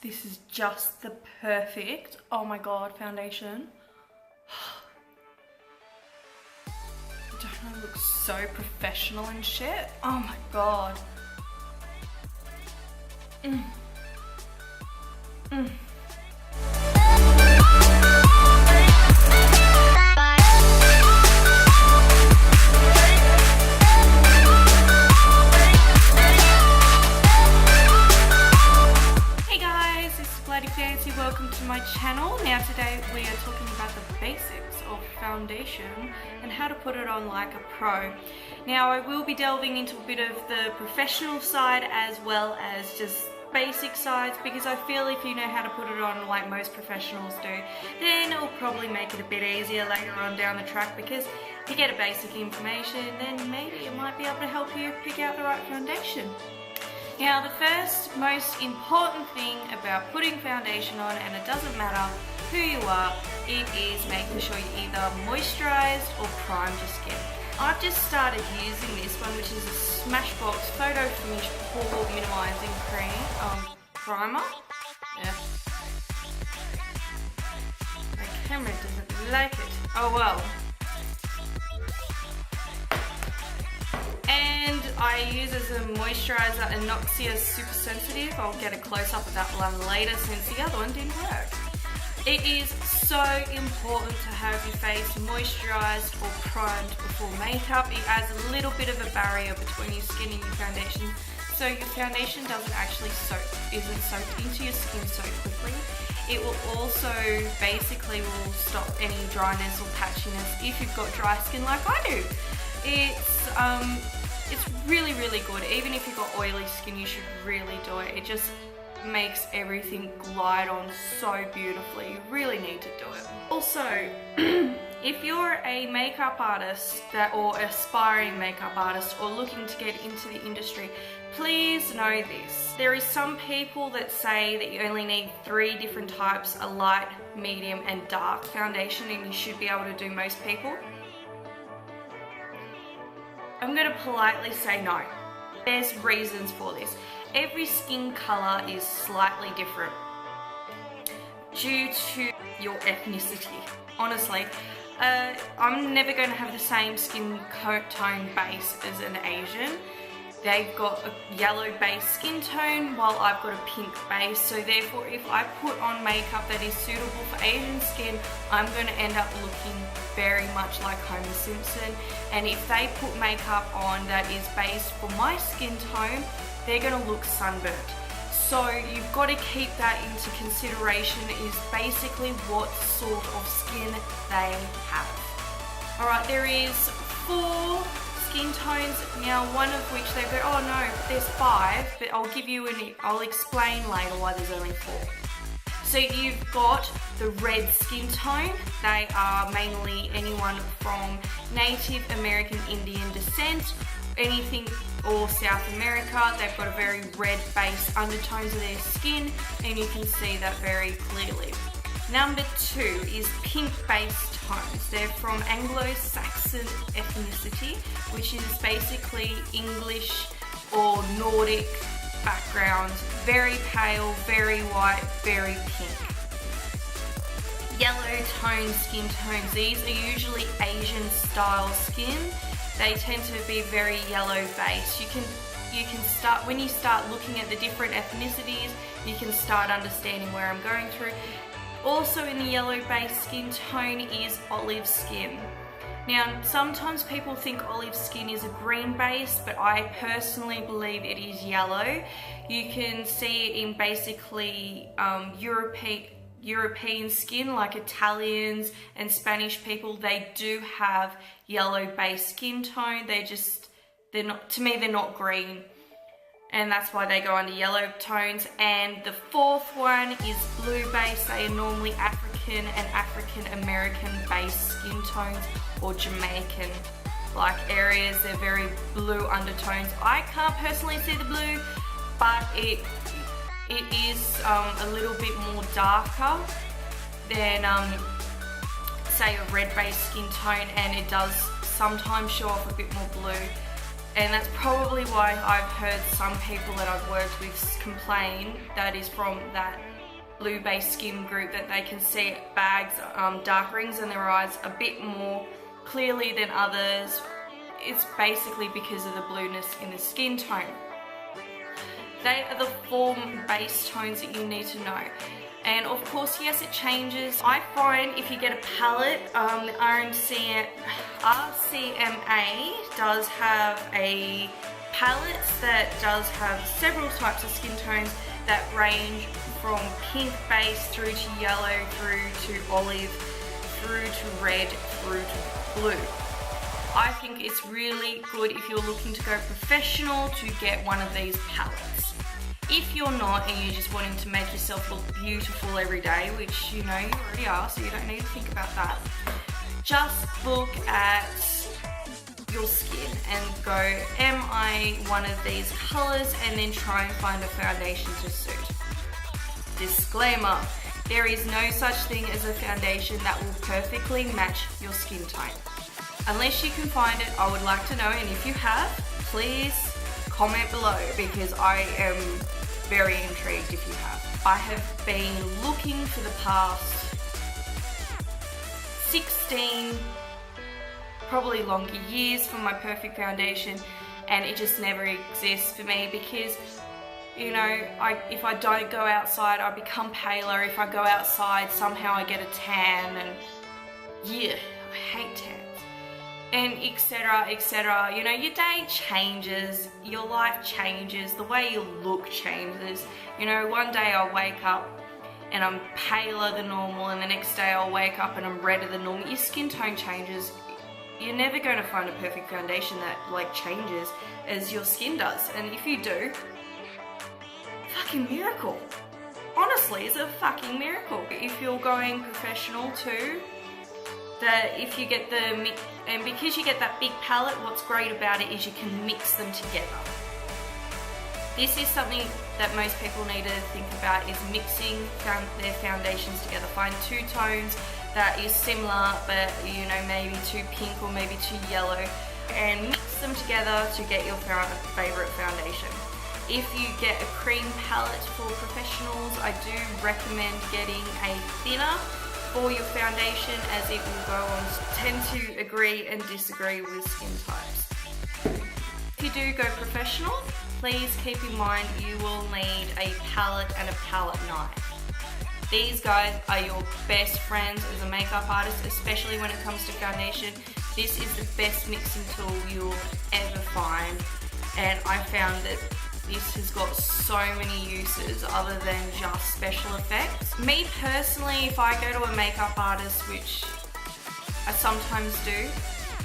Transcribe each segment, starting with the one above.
This is just the perfect, oh my god, foundation. Don't I look so professional and shit? Oh my god. Welcome to my channel. Now today we are talking about the basics of foundation and how to put it on like a pro. Now I will be delving into a bit of the professional side as well as just basic sides, because I feel if you know how to put it on like most professionals do, then it will probably make it a bit easier later on down the track, because if you get a basic information then maybe it might be able to help you pick out the right foundation. Now the first most important thing about putting foundation on, and it doesn't matter who you are, it is making sure you either moisturised or primed your skin. I've just started using this one, which is a Smashbox Photo Finish Pore Minimising Primer. Yeah. My camera doesn't like it. Oh well. And I use as a moisturiser Anoxia Super Sensitive. I'll get a close up of that one later since the other one didn't work. It is so important to have your face moisturised or primed before makeup. It adds a little bit of a barrier between your skin and your foundation, so your foundation isn't soaked into your skin so quickly. It will also basically will stop any dryness or patchiness if you've got dry skin like I do. It's really good. Even if you've got oily skin, you should really do it. It just makes everything glide on so beautifully. You really need to do it. Also, if you're a makeup artist or aspiring makeup artist or looking to get into the industry, please know this. There is some people that say that you only need 3 different types, a light, medium and dark foundation, and you should be able to do most people. I'm going to politely say no. There's reasons for this. Every skin colour is slightly different due to your ethnicity. Honestly, I'm never going to have the same skin tone base as an Asian. They've got a yellow base skin tone while I've got a pink base, so therefore if I put on makeup that is suitable for Asian skin, I'm going to end up looking very much like Homer Simpson. And if they put makeup on that is based for my skin tone, they're going to look sunburnt. So you've got to keep that into consideration, is basically what sort of skin they have. Alright, there is 4 skin tones now, one of which they go, oh no, there's 5, but I'll explain later why there's only 4. So you've got the red skin tone. They are mainly anyone from Native American Indian descent, anything or South America. They've got a very red base undertones of their skin, and you can see that very clearly. Number 2 is pink based tones. They're from Anglo-Saxon ethnicity, which is basically English or Nordic backgrounds. Very pale, very white, very pink. Yellow tone skin tones. These are usually Asian style skin. They tend to be very yellow base. You can start, when you start looking at the different ethnicities, you can start understanding where I'm going through. Also in the yellow base skin tone is olive skin. Now sometimes people think olive skin is a green base, but I personally believe it is yellow. You can see it in basically European skin, like Italians and Spanish people. They do have yellow base skin tone. They're not, to me, they're not green. And that's why they go under yellow tones. And the 4th one is blue base. They are normally African and African American based skin tones, or Jamaican like areas. They're very blue undertones. I can't personally see the blue, but it is a little bit more darker than say a red based skin tone, and it does sometimes show off a bit more blue. And that's probably why I've heard some people that I've worked with complain that is from that blue based skin group that they can see bags, dark rings in their eyes a bit more clearly than others. It's basically because of the blueness in the skin tone. They are the 4 base tones that you need to know. And of course, yes, it changes. I find if you get a palette, the RCMA does have a palette that does have several types of skin tones that range from pink base through to yellow, through to olive, through to red, through to blue. I think it's really good if you're looking to go professional to get one of these palettes. If you're not and you're just wanting to make yourself look beautiful every day, which you know you already are, so you don't need to think about that, just look at your skin and go, am I one of these colours, and then try and find a foundation to suit. Disclaimer, there is no such thing as a foundation that will perfectly match your skin tone. Unless you can find it, I would like to know, and if you have, please comment below because I am very intrigued if you have. I have been looking for the past 16, probably longer years for my perfect foundation, and it just never exists for me because, you know, if I don't go outside, I become paler. If I go outside, somehow I get a tan, and yeah, I hate tans. And etc, etc. You know, your day changes, your life changes, the way you look changes. You know, one day I'll wake up and I'm paler than normal, and the next day I'll wake up and I'm redder than normal. Your skin tone changes. You're never going to find a perfect foundation that like changes as your skin does. And if you do, fucking miracle. Honestly, it's a fucking miracle. If you're going professional too, that if you get and because you get that big palette, what's great about it is you can mix them together. This is something that most people need to think about, is mixing their foundations together. Find 2 tones that is similar, but you know, maybe too pink or maybe too yellow, and mix them together to get your favorite foundation. If you get a cream palette for professionals, I do recommend getting a thinner for your foundation, as it will go on. Tend to agree and disagree with skin types. If you do go professional, please keep in mind you will need a palette and a palette knife. These guys are your best friends as a makeup artist, especially when it comes to foundation. This is the best mixing tool you'll ever find, and I found that this has got so many uses other than just special effects. Me personally, if I go to a makeup artist, which I sometimes do,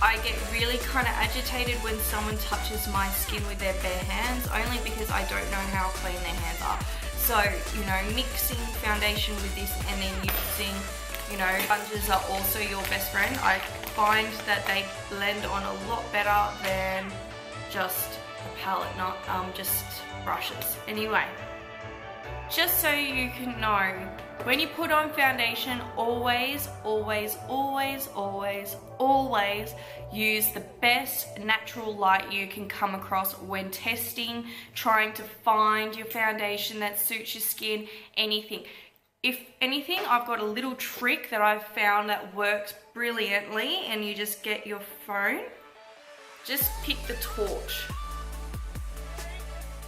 I get really kind of agitated when someone touches my skin with their bare hands, only because I don't know how clean their hands are. So, you know, mixing foundation with this and then using, you know, sponges are also your best friend. I find that they blend on a lot better than just a palette, not just brushes. Anyway, just so you can know, when you put on foundation, always use the best natural light you can come across when testing, trying to find your foundation that suits your skin, anything. If anything, I've got a little trick that I've found that works brilliantly, and you just get your phone, just pick the torch.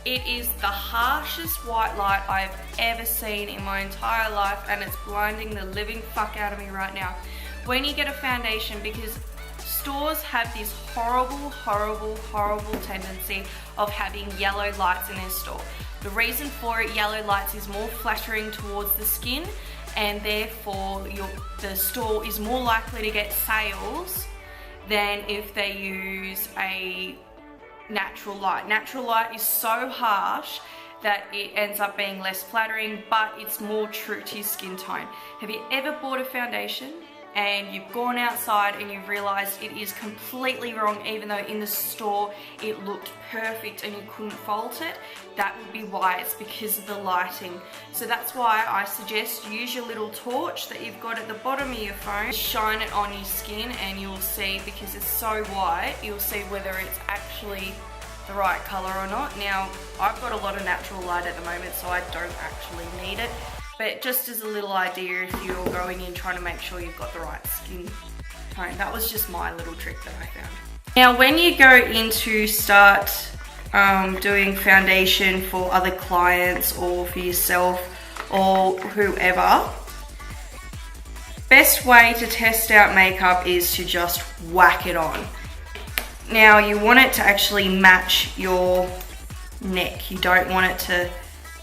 It is the harshest white light I've ever seen in my entire life, and it's blinding the living fuck out of me right now. When you get a foundation, because stores have this horrible tendency of having yellow lights in their store. The reason for it, yellow lights is more flattering towards the skin, and therefore the store is more likely to get sales than if they use a natural light. Natural light is so harsh that it ends up being less flattering, but it's more true to your skin tone. Have you ever bought a foundation and you've gone outside and you've realized it is completely wrong, even though in the store it looked perfect and you couldn't fault it? That would be why. It's because of the lighting. So that's why I suggest use your little torch that you've got at the bottom of your phone, shine it on your skin, and you'll see, because it's so white, you'll see whether it's actually the right color or not. Now, I've got a lot of natural light at the moment, so I don't actually need it. But just as a little idea, if you're going in trying to make sure you've got the right skin tone, that was just my little trick that I found. Now, when you go in to start doing foundation for other clients or for yourself or whoever, best way to test out makeup is to just whack it on. Now, you want it to actually match your neck. You don't want it to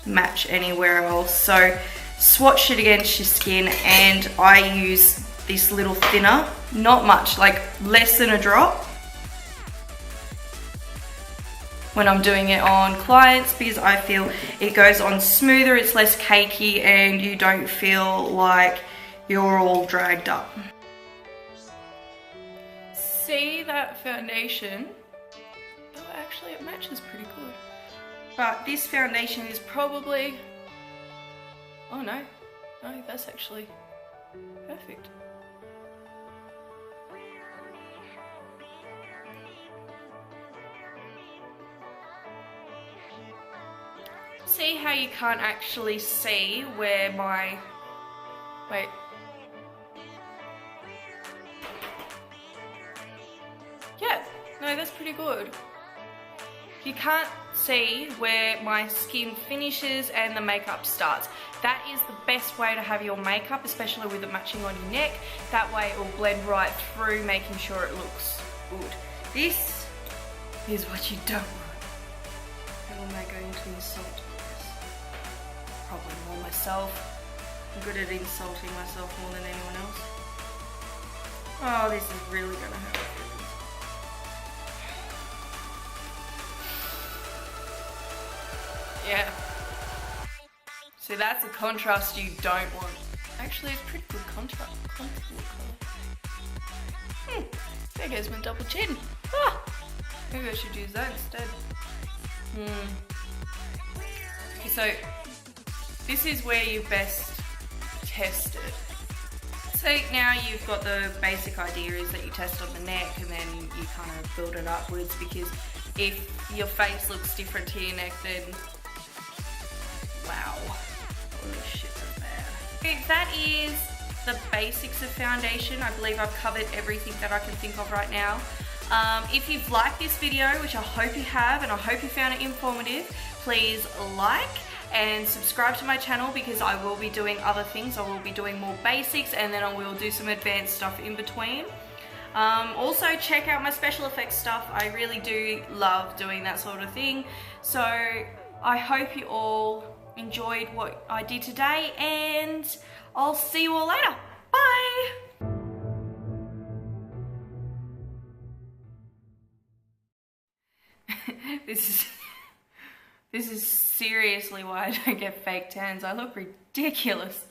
match anywhere else. So swatch it against your skin, and I use this little thinner, not much, like less than a drop, when I'm doing it on clients, because I feel it goes on smoother, it's less cakey, and you don't feel like you're all dragged up. See that foundation? Oh, actually it matches pretty good. But this foundation is probably, oh no, that's actually perfect. See how you can't actually see where my, wait. Yeah, no, that's pretty good. You can't see where my skin finishes and the makeup starts. That is the best way to have your makeup, especially with it matching on your neck. That way it will blend right through, making sure it looks good. This is what you don't want. How am I going to insult this? Probably more myself. I'm good at insulting myself more than anyone else. Oh, this is really gonna hurt my feelings. Yeah. So that's a contrast you don't want. Actually, it's pretty good contrast. There goes my double chin. Ah, maybe I should use that instead. Okay, so this is where you best test it. So now you've got the basic idea is that you test on the neck and then you kind of build it upwards, because if your face looks different to your neck, then wow. Holy shit, that's bad. Okay, that is the basics of foundation. I believe I've covered everything that I can think of right now. If you've liked this video, which I hope you have, and I hope you found it informative, please like and subscribe to my channel, because I will be doing other things. I will be doing more basics, and then I will do some advanced stuff in between. Also check out my special effects stuff. I really do love doing that sort of thing. So I hope you all enjoyed what I did today, and I'll see you all later. Bye! This is seriously why I don't get fake tans. I look ridiculous.